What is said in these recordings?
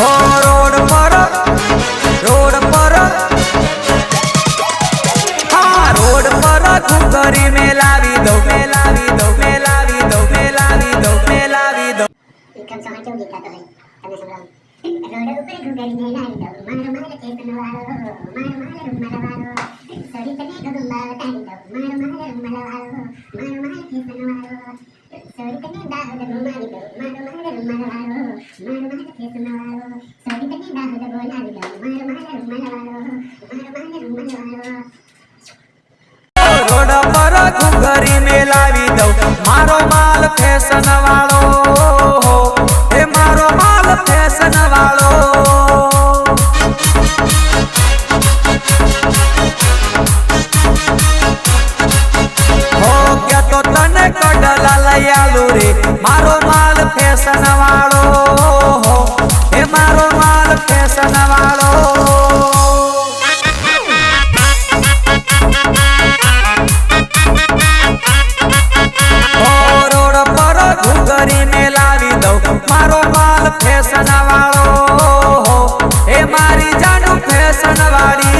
हो रोड पर हाँ रोड पर घुघरी मेलावी दो मेलावी दो मेलावी दो मेलावी दो मेलावी दो विक्रम चौहान क्यों गीत गाता है तने संग्राम रोड ऊपर घुघरी मेलावी दो मारो मारो केतन वालो मारो मारो रुमाल वालो सड़ी तने गगुम्बा बताई दो मारो मारो रुमाल वालो मारो मारो केतन वालो सड़ी तने दाहद घुमावी दो मारो मारो रुमाल वालो मारो मारो केतन वालो सड़ी तने दाहद घुमावी दो मारो मारो रुमाल वालो मारो मारो रुमाल वालो रोड पर घुघरी मेलावी दो मारो माल फैशन वालो हे मारो माल फैशन वालो हो क्या तो तने कड़ला लयालू रे मारो माल फैशन वालो हे मारो माल फैशन वालो घुघरी मेलावी दो मारो माल फैशन वालो हे मारी जानू फैशन वाली।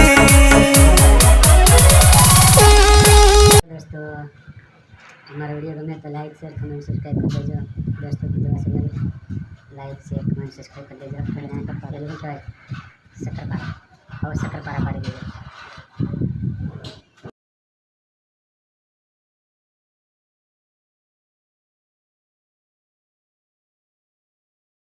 दोस्तों हमारा वीडियो गमे तो लाइक शेयर कमेंट सब्सक्राइब कर दीजिए दोस्तों की दुआ से लाइक शेयर कमेंट सब्सक्राइब कर दीजिए। बेल आइकन पर सक्कर पारा और सक्कर पारा पाड़ी दीजिए।